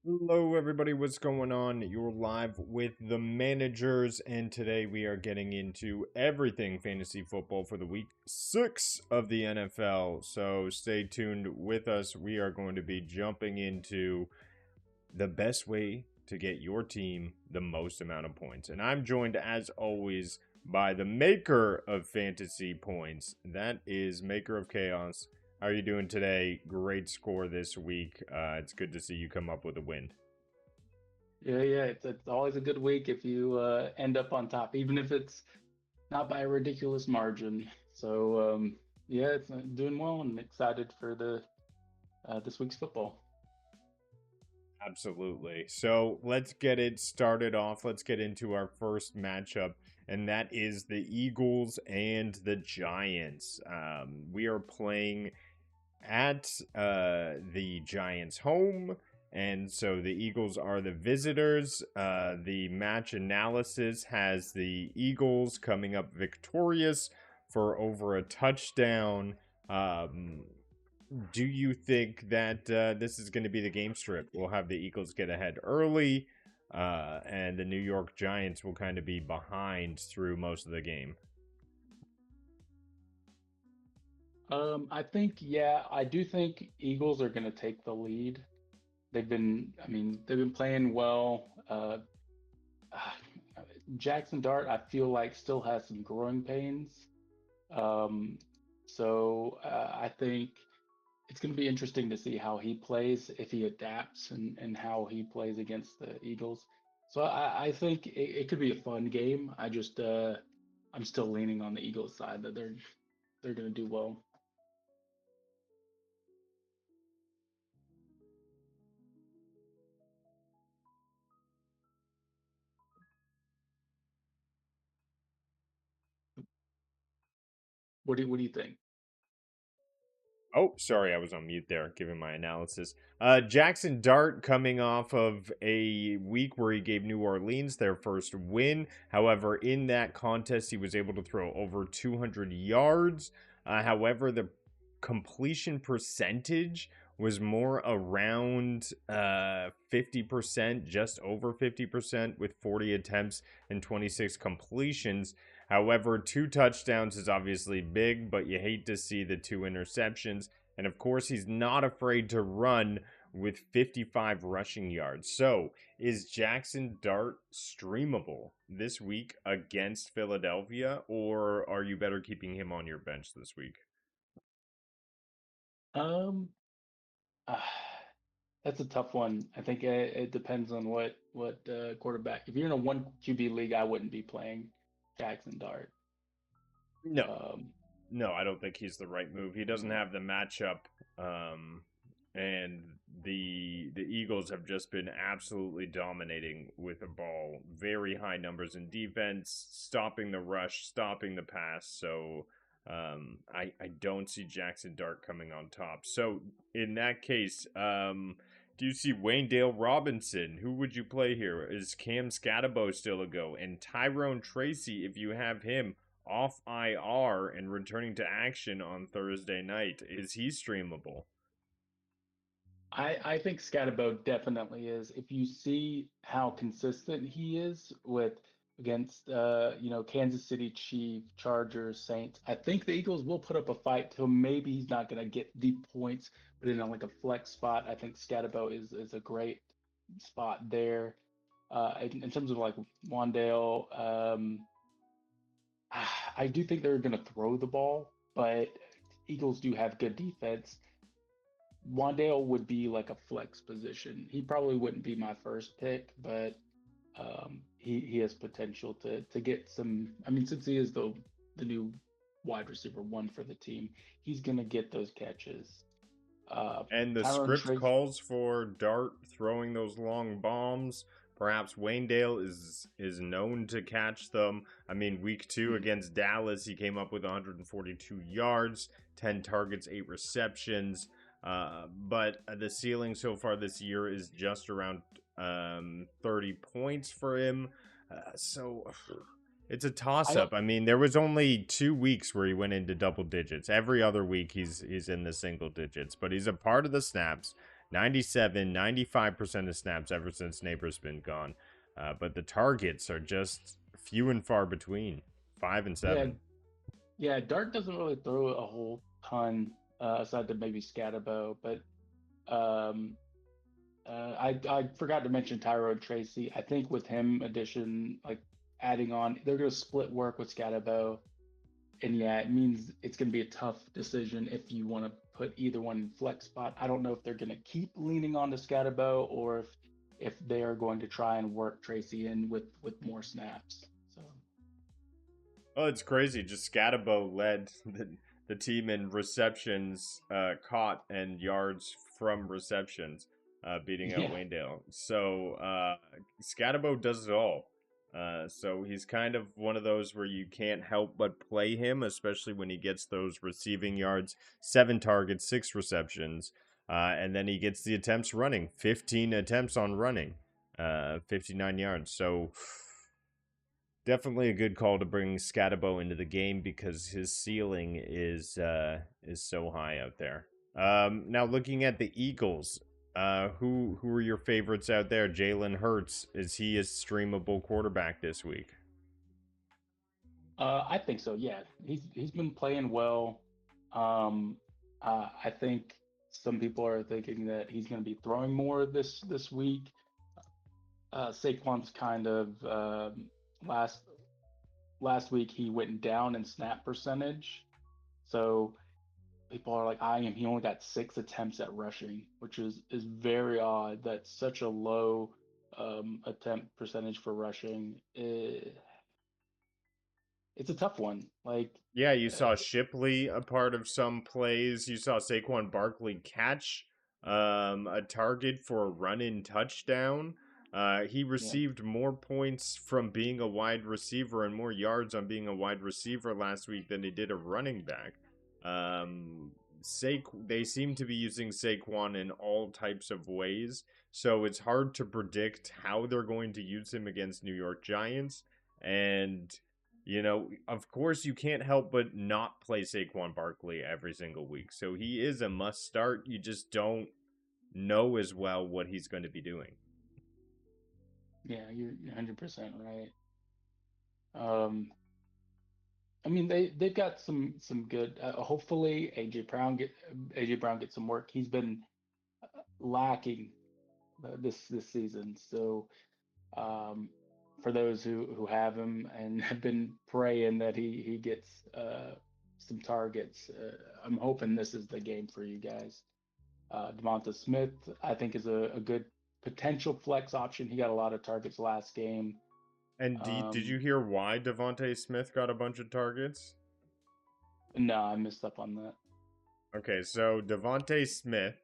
Hello, everybody. What's going on? You're live with the managers, and today we are getting into everything fantasy football for the week 6 of the NFL. So stay tuned with us. We are going to be jumping into the best way to get your team the most amount of points. And I'm joined, as always, by the maker of fantasy points. That is Maker of Chaos. How are you doing today? Great score this week. It's good to see you come up with a win. Yeah. It's always a good week if you end up on top, even if it's not by a ridiculous margin. So yeah, it's doing well and excited for the this week's football. Absolutely. So let's get it started off. Let's get into our first matchup, and that is the Eagles and the Giants. We are playing at the Giants' home, and so the Eagles are the visitors. The match analysis has the Eagles coming up victorious for over a touchdown. Um, do you think that this is going to be the game strip? We'll have the Eagles get ahead early, and the New York Giants will kind of be behind through most of the game. I do think Eagles are going to take the lead. They've been playing well. Jackson Dart, I feel like still has some growing pains. Um, I think it's going to be interesting to see how he plays, if he adapts, and how he plays against the Eagles. I think it could be a fun game. I'm still leaning on the Eagles side that they're going to do well. What do you think? Oh, sorry, I was on mute there, giving my analysis. Jackson Dart coming off of a week where he gave New Orleans their first win. However, in that contest, he was able to throw over 200 yards. However, the completion percentage was more around 50%, just over 50%, with 40 attempts and 26 completions. However, 2 touchdowns is obviously big, but you hate to see the 2 interceptions. And of course, he's not afraid to run with 55 rushing yards. So, is Jackson Dart streamable this week against Philadelphia, or are you better keeping him on your bench this week? Um, uh, that's a tough one. I think it depends on what quarterback. If you're in a one QB league, I wouldn't be playing Jackson Dart. No, Um, no, I don't think he's the right move. He doesn't yeah. have the matchup, um, and the Eagles have just been absolutely dominating with the ball. Very high numbers in defense, stopping the rush, stopping the pass. So I don't see Jackson Dart coming on top. So in that case, do you see Wayne Dale Robinson? Who would you play here? Is Cam Scatabo still a go? And Tyrone Tracy, if you have him off IR and returning to action on Thursday night. Is he streamable? I think Scatterbo definitely is. If you see how consistent he is with against Kansas City Chiefs, Chargers, Saints, I think the Eagles will put up a fight. So maybe he's not going to get the points, but in like a flex spot, I think Scatterbo is a great spot there. In terms of like Wandale, I do think they're going to throw the ball, but Eagles do have good defense. Wandale would be like a flex position. He probably wouldn't be my first pick, but he has potential to get some. I mean, since he is the new wide receiver one for the team, he's gonna get those catches. Uh, And the Tyrone script Trace, calls for Dart throwing those long bombs. Perhaps Waynedale is known to catch them. I mean, week 2 mhm. against Dallas, he came up with 142 yards, 10 targets, 8 receptions. But the ceiling so far this year is just around 30 points for him. So it's a toss I don't. up. I mean, there was only 2 weeks where he went into double digits. Every other week he's in the single digits, but he's a part of the snaps. 97, 95% of snaps ever since Neighbor's been gone. But the targets are just few and far between, 5 and Yeah, 7. yeah. Dart doesn't really throw a whole ton aside to maybe Scatterbo, but um, I forgot to mention Tyrone Tracy. I think with him addition, like adding on, they're going to split work with Scatterbo, and yeah, it means it's going to be a tough decision if you want to put either one in flex spot. I don't know if they're going to keep leaning on to Scatterbo or if they are going to try and work Tracy in with more snaps. So Oh, it's crazy. Just Scatabo led the team in receptions caught and yards from receptions, beating out yeah, Wayndale. So Scatabo does it all. So he's kind of one of those where you can't help but play him, especially when he gets those receiving yards, 7 targets, 6 receptions, and then he gets the attempts running, 15 attempts on running, 59 yards. So definitely a good call to bring Scatabo into the game because his ceiling is so high out there. Now looking at the Eagles, who are your favorites out there? Jalen Hurts, is he a streamable quarterback this week? I think so. Yeah, he's been playing well. Um, I think some people are thinking that he's going to be throwing more this week. Saquon's kind of last last week he went down in snap percentage, so people are like eyeing him. He only got 6 attempts at rushing, which is very odd. That's such a low attempt percentage for rushing. It's a tough one. Like, Yeah, you uh, saw Shipley a part of some plays. You saw Saquon Barkley catch a target for a run-in touchdown. He yeah, received more points from being a wide receiver and more yards on being a wide receiver last week than he did a running back. Um, they seem to be using Saquon in all types of ways, so it's hard to predict how they're going to use him against New York Giants. And of course, you can't help but not play Saquon Barkley every single week. So he is a must start. You just don't know as well what he's going to be doing. yeah, you're 100% right. Um, I mean, they've got some good. Hopefully, AJ Brown gets some work. He's been lacking this season. So um, for those who have him and have been praying that he gets some targets, I'm hoping this is the game for you guys. Devonta Smith, I think, is a good potential flex option. He got a lot of targets last game. And did you Um, hear why Devonte Smith got a bunch of targets? no, I missed up on that. Okay, so Devonte Smith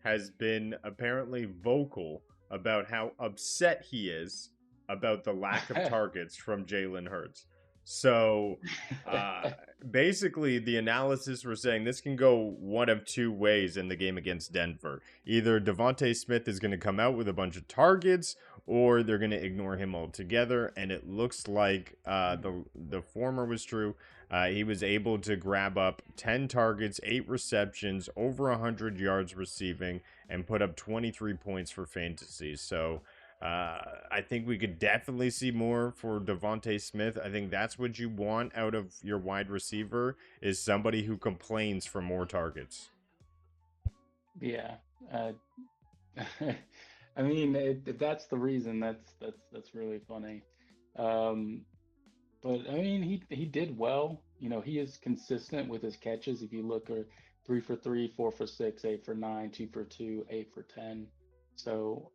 has been apparently vocal about how upset he is about the lack of targets from Jalen Hurts. So, uh, basically, the analysis were saying this can go one of two ways in the game against Denver. Either Devonte Smith is going to come out with a bunch of targets, or they're going to ignore him altogether. And it looks like the former was true. He was able to grab up 10 targets, 8 receptions, over 100 yards receiving, and put up 23 points for fantasy. So I think we could definitely see more for Devonte Smith. I think that's what you want out of your wide receiver is somebody who complains for more targets. Yeah. Uh, I mean, if that's the reason, that's really funny. Um, but I mean, he did well. You know, he is consistent with his catches. If you look, 3 for 3, 4 for 6, 8 for 9, 2 for 2, 8 for 10. So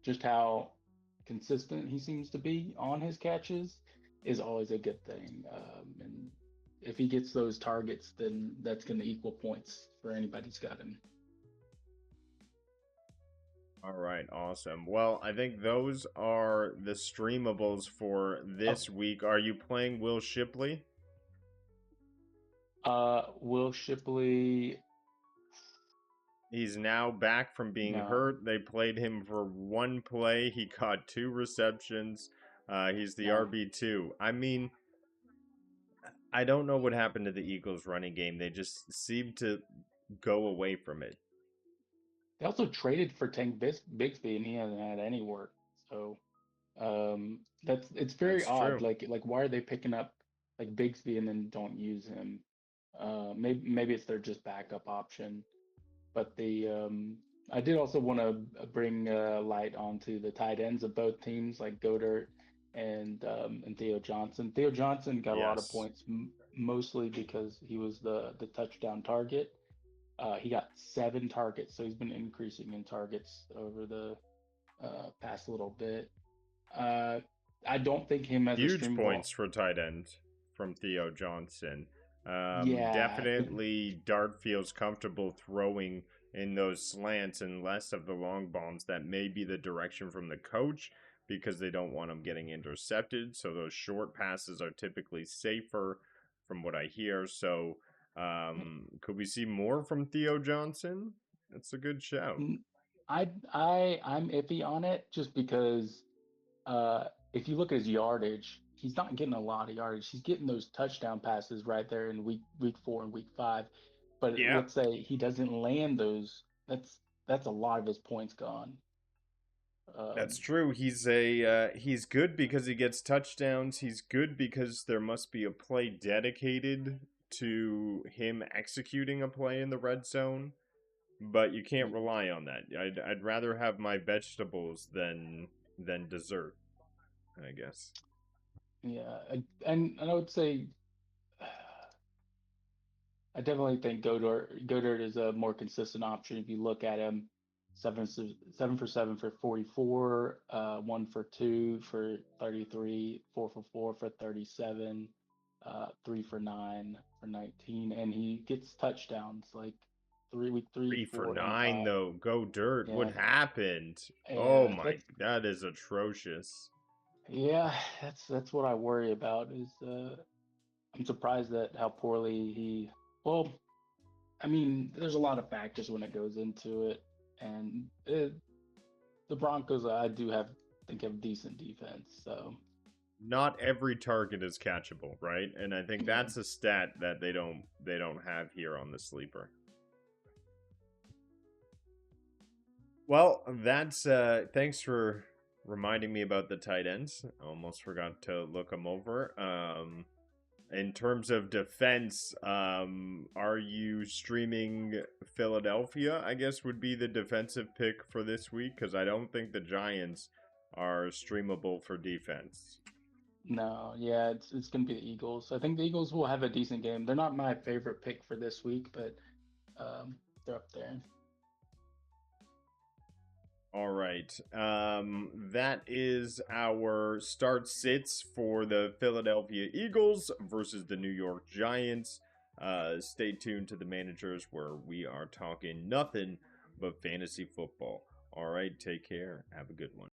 just how consistent he seems to be on his catches is always a good thing. And if he gets those targets, then that's going to equal points for anybody who's got him. All right, awesome. Well, I think those are the streamables for Oh, this week. Are you playing Will Shipley? Will Shipley, He's now back from being no, hurt. They played him for one play. He caught 2 receptions. He's the no. RB2. I mean, I don't know what happened to the Eagles running game. They just seemed to go away from it. They also traded for Bigsby, and he hasn't had any work. So it's very That's odd. true. Like why are they picking up like Bigsby and then don't use him? Maybe it's their just backup option. But the I did also want to bring light onto the tight ends of both teams, like Goddard and Theo Johnson. Theo Johnson got a lot of Yes. points, mostly because he was the touchdown target. He got 7 targets, so he's been increasing in targets over the past little bit. Uh, I don't think him as a Huge streamable. points for tight end from Theo Johnson. Yeah, Definitely Dart feels comfortable throwing in those slants and less of the long bombs that may be the direction from the coach because they don't want him getting intercepted. So those short passes are typically safer from what I hear. So could we see more from Theo Johnson? That's a good shout. I'm iffy on it just because if you look at his yardage, he's not getting a lot of yardage. He's getting those touchdown passes right there in week 4 and week 5. But Yeah, let's say he doesn't land those, that's a lot of his points gone. that's Um, true. He's good because he gets touchdowns. He's good because there must be a play dedicated to him executing a play in the red zone. But you can't rely on that. I'd rather have my vegetables than dessert, I guess. yeah, and I would say I definitely think Goddard is a more consistent option if you look at him. 7 for 7 for 44, 1 for 2 for 33, 4 for 4 for 37, 3 for 9 for 19, and he gets touchdowns like week three, Three for 4, and 5. though. Go dirt. What Yeah, happened? Oh yeah, my, that is atrocious. yeah, that's what I worry about is I'm surprised at how poorly he. Well, I mean, there's a lot of factors when it goes into it, and the Broncos, I do think have decent defense. So Not every target is catchable, right? And I think yeah, that's a stat that they don't have here on the sleeper. Well, that's thanks for reminding me about the tight ends. I almost forgot to look them over. In terms of defense, are you streaming Philadelphia? I guess would be the defensive pick for this week because I don't think the Giants are streamable for defense. no, yeah, it's gonna be the Eagles. I think the Eagles will have a decent game. They're not my favorite pick for this week, but they're up there. All right. That is our start sits for the Philadelphia Eagles versus the New York Giants. Stay tuned to the managers where we are talking nothing but fantasy football. All right. Take care. Have a good one.